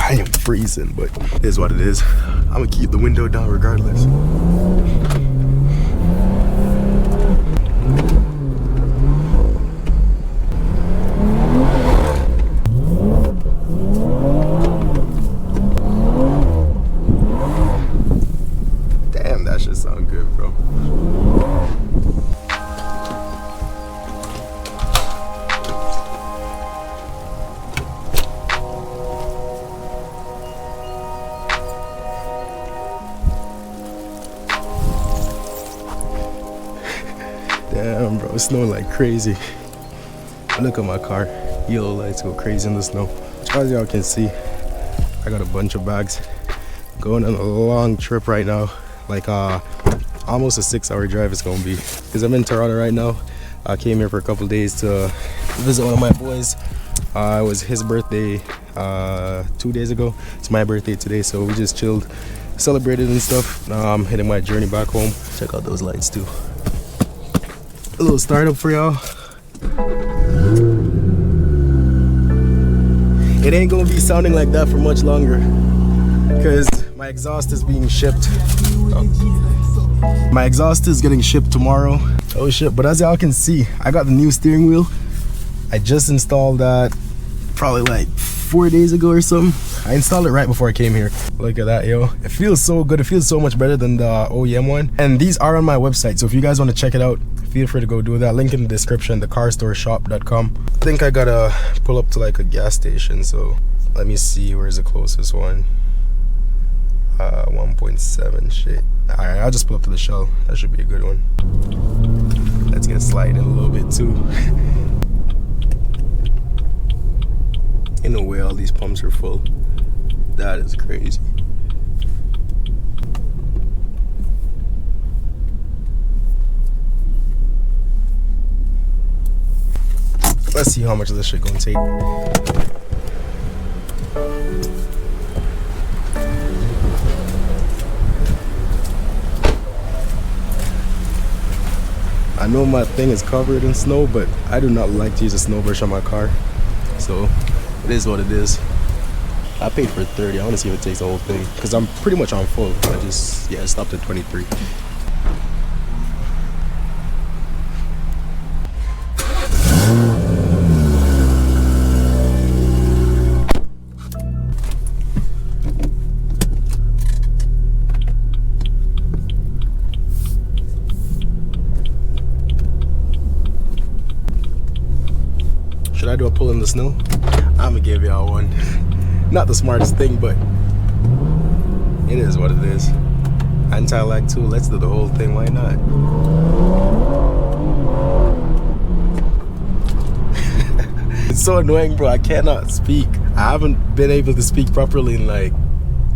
I am freezing, but it is what it is. I'm gonna keep the window down regardless. Damn, that shit sound good, bro. Damn, bro, it's snowing like crazy. Look at my car. Yellow lights go crazy in the snow. As y'all can see, I got a bunch of bags. Going on a long trip right now. Like almost a 6-hour drive it's gonna be. Because I'm in Toronto right now. I came here for a couple days to visit one of my boys. It was his birthday 2 days ago. It's my birthday today, so we just chilled, celebrated and stuff. Now I'm heading my journey back home. Check out those lights too. A little startup for y'all. It ain't gonna be sounding like that for much longer because my exhaust is being shipped. My exhaust is getting shipped tomorrow. Oh shit, but as y'all can see, I got the new steering wheel. I just installed that probably like 4 days ago or something. I installed it right before I came here. Look at that, yo. It feels so good. It feels so much better than the OEM one. And these are on my website, so if you guys want to check it out, feel free to go do that. Link in the description, thecarstore.shop.com. I think I gotta pull up to like a gas station, so let me see where's the closest one. 1.7 shit. Alright, I'll just pull up to the Shell. That should be a good one. Let's get sliding a little bit too. In a way, all these pumps are full. That is crazy. Let's see how much of this shit gonna take. I know my thing is covered in snow, but I do not like to use a snow brush on my car. So it is what it is. I paid for 30. I want to see if it takes the whole thing because I'm pretty much on full. I just, yeah, stopped at 23. Should I do a pull in the snow? I'm gonna give y'all one. Not the smartest thing, but it is what it is. Anti-lag tool, let's do the whole thing, why not? It's so annoying, bro, I cannot speak. I haven't been able to speak properly in like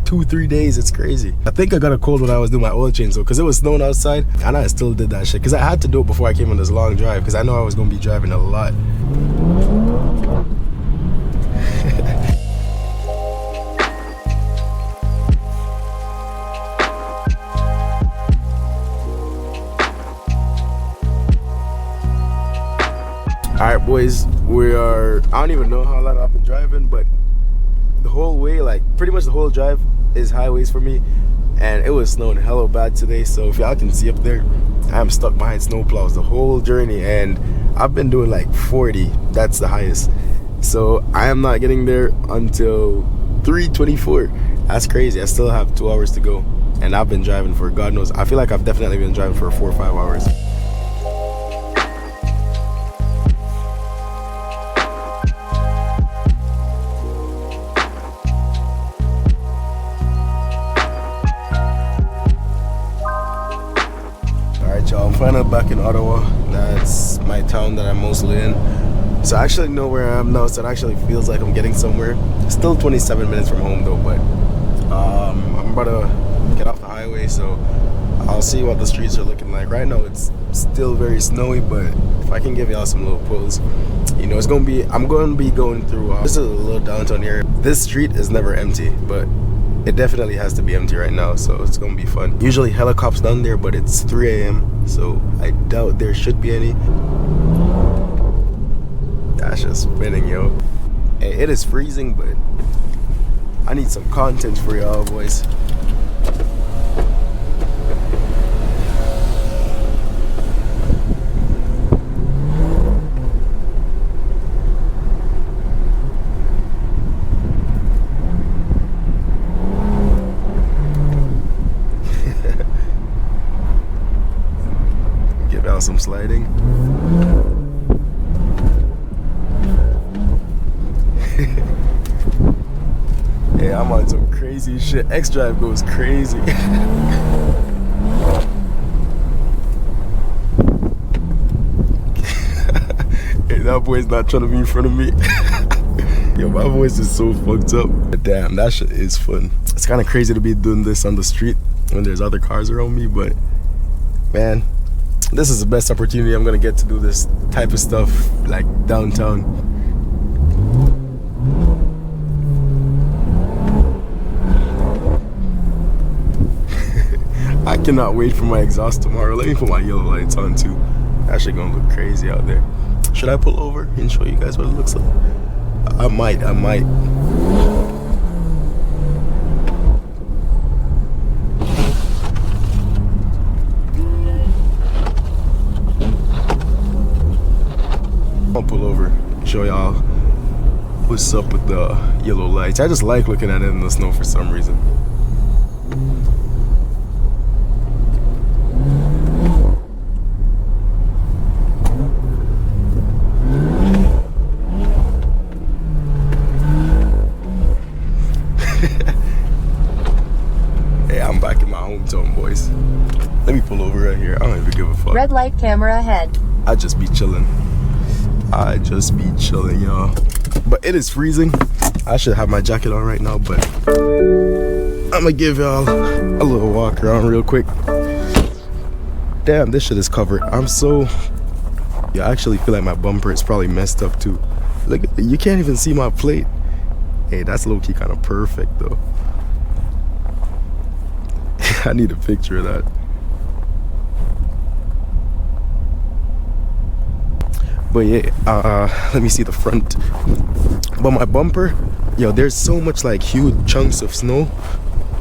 2-3 days. It's crazy. I think I got a cold when I was doing my oil change though, because it was snowing outside and I still did that shit because I had to do it before I came on this long drive because I know I was gonna be driving a lot. Alright boys, I don't even know how long I've been driving, but the whole way, like pretty much the whole drive is highways for me, and it was snowing hella bad today, so if y'all can see up there, I'm stuck behind snowplows the whole journey, and I've been doing like 40, that's the highest, so I am not getting there until 3:24. That's crazy. I still have 2 hours to go, and I've been driving for God knows, I feel like I've definitely been driving for 4 or 5 hours. I'm finally back in Ottawa. That's my town that I'm mostly in. So I actually know where I am now, so it actually feels like I'm getting somewhere. Still 27 minutes from home though, but I'm about to get off the highway, so I'll see what the streets are looking like. Right now it's still very snowy, but if I can give y'all some little pulls, you know, I'm going to be going through, this is a little downtown area. This street is never empty, but it definitely has to be empty right now, so it's gonna be fun. Usually helicopters down there, but it's 3 a.m. so I doubt there should be any. That's just spinning, yo. It is freezing, but I need some content for y'all, boys. Give out some sliding. Yeah, I'm on some crazy shit. X-Drive goes crazy. Hey, that boy's not trying to be in front of me. Yo, my voice is so fucked up. But damn, that shit is fun. It's kind of crazy to be doing this on the street when there's other cars around me, but man, this is the best opportunity I'm gonna get to do this type of stuff like downtown. I cannot wait for my exhaust tomorrow. Let me put my yellow lights on too. That shit gonna look crazy out there. Should I pull over and show you guys what it looks like? I might. I'll pull over, show y'all what's up with the yellow lights. I just like looking at it in the snow for some reason. Hey, I'm back in my hometown, boys. Let me pull over right here. I don't even give a fuck. Red light, camera ahead. I just be chilling, y'all. But it is freezing. I should have my jacket on right now, but I'm gonna give y'all a little walk around real quick. Damn, this shit is covered. Yeah, I actually feel like my bumper is probably messed up too. Look, you can't even see my plate. Hey, that's low-key kind of perfect though. I need a picture of that. But yeah, let me see the front. But my bumper, yo, there's so much like huge chunks of snow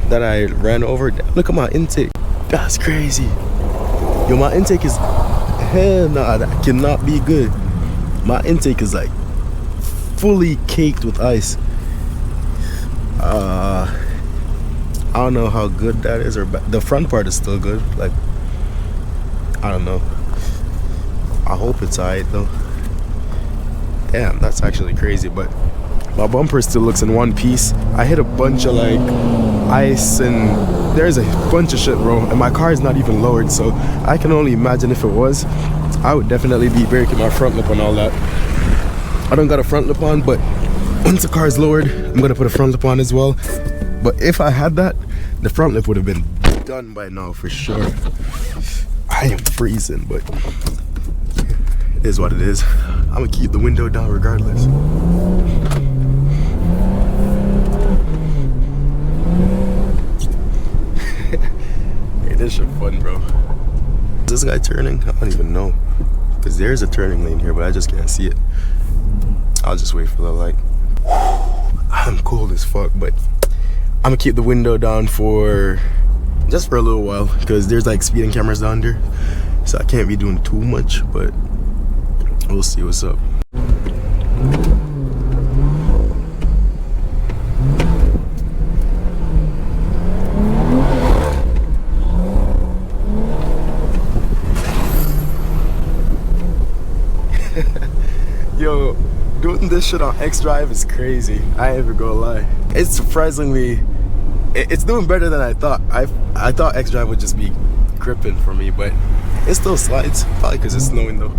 that I ran over. Look at my intake. That's crazy. Yo, my intake is, hell nah, that cannot be good. My intake is like fully caked with ice. I don't know how good that is, or the front part is still good. Like, I don't know. I hope it's alright though. Damn, that's actually crazy. But my bumper still looks in one piece. I hit a bunch of like ice and there's a bunch of shit, bro, and my car is not even lowered, so I can only imagine if it was. I would definitely be breaking my front lip and all that. I don't got a front lip on, but once the car is lowered, I'm gonna put a front lip on as well. But if I had that, the front lip would have been done by now for sure. I am freezing, but it is what it is. I'm gonna keep the window down regardless. Hey, this shit fun, bro. Is this guy turning? I don't even know. Because there's a turning lane here, but I just can't see it. I'll just wait for the light. I'm cold as fuck, but I'm gonna keep the window down for just for a little while because there's like speeding cameras down there, so I can't be doing too much, but we'll see what's up. Yo, doing this shit on X-Drive is crazy. I ain't even gonna lie. It's surprisingly, it's doing better than I thought. I thought X-Drive would just be gripping for me, but it still slides. Probably because it's snowing though.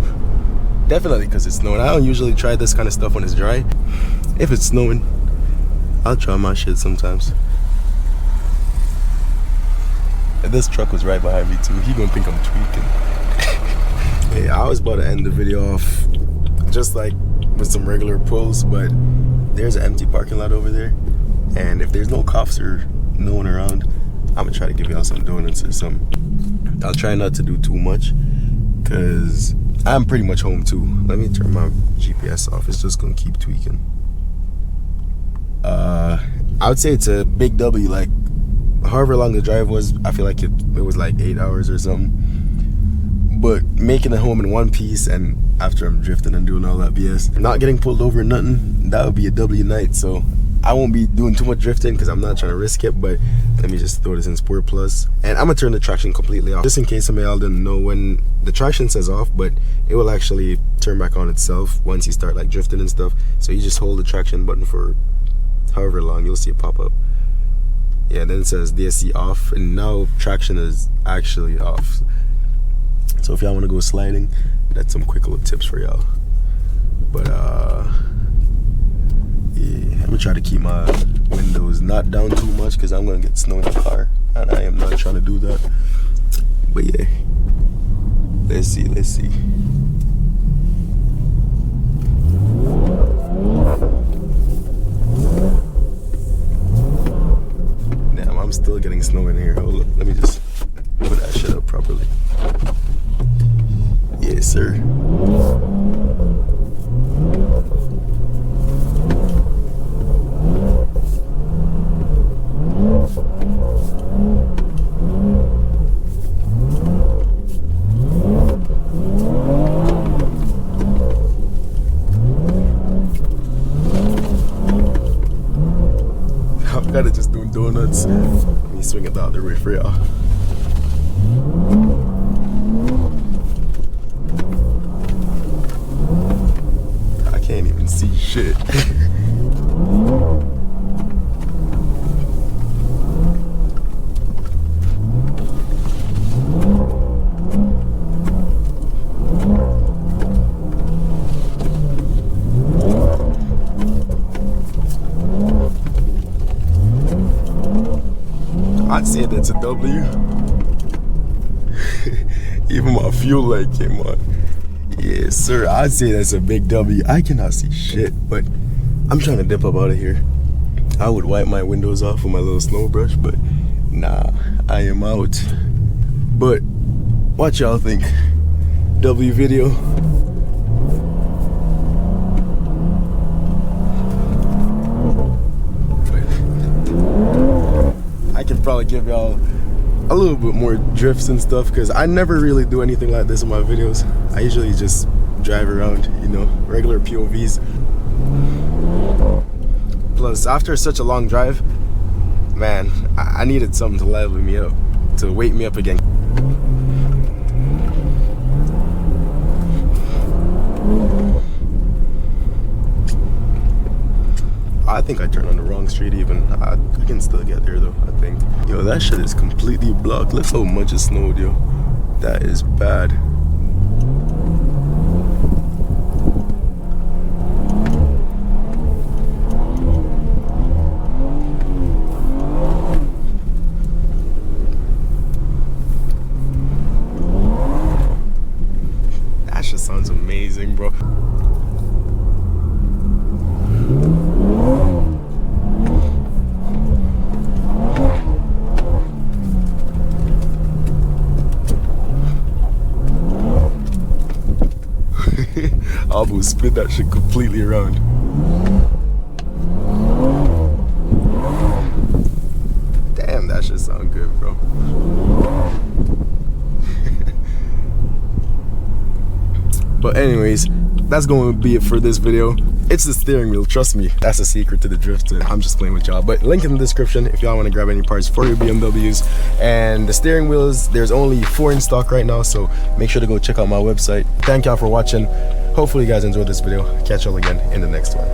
Definitely because it's snowing. I don't usually try this kind of stuff when it's dry. If it's snowing, I'll try my shit sometimes. And this truck was right behind me too. He gonna think I'm tweaking. Hey, I was about to end the video off just like with some regular pulls, but there's an empty parking lot over there, and if there's no cops or no one around, I'm gonna try to give y'all some donuts or something. I'll try not to do too much because I'm pretty much home too. Let me turn my GPS off. It's just gonna keep tweaking. I would say it's a big W. Like, however long the drive was, I feel like it was like 8 hours or something. But making it home in one piece, and after I'm drifting and doing all that BS, not getting pulled over or nothing, that would be a W night. So I won't be doing too much drifting because I'm not trying to risk it. But let me just throw this in Sport Plus, and I'm gonna turn the traction completely off, just in case some of y'all didn't know. When the traction says off, but it will actually turn back on itself once you start like drifting and stuff. So you just hold the traction button for however long, you'll see it pop up. Yeah, then it says DSC off, and now traction is actually off. So if y'all want to go sliding, that's some quick little tips for y'all. But yeah, I'm gonna try to keep my windows not down too much because I'm gonna get snow in the car, and I am not trying to do that. But yeah, let's see. Damn, I'm still getting snow in here. Hold up, let me just put that shit up properly. Yes, sir. I'm kind of just doing donuts. Let me swing it the other way for y'all. Can't even see shit. I'd say that's a W. Even my fuel light came on. Yes, sir. I'd say that's a big W. I cannot see shit, but I'm trying to dip up out of here. I would wipe my windows off with my little snow brush, but nah, I am out. But what y'all think? W video? I can probably give y'all a little bit more drifts and stuff because I never really do anything like this in my videos. I usually just drive around, you know, regular POVs. Plus, after such a long drive, man, I needed something to level me up, to wake me up again. I think I turned on the wrong street even. I can still get there though, I think. Yo, that shit is completely blocked. Look how much it snowed, yo. That is bad. That shit sounds amazing, bro. I almost spin that shit completely around. Damn, that shit sound good, bro. But anyways, that's going to be it for this video. It's the steering wheel, trust me. That's the secret to the drifting. I'm just playing with y'all. But link in the description if y'all want to grab any parts for your BMWs. And the steering wheels, there's only 4 in stock right now, so make sure to go check out my website. Thank y'all for watching. Hopefully you guys enjoyed this video. Catch y'all again in the next one.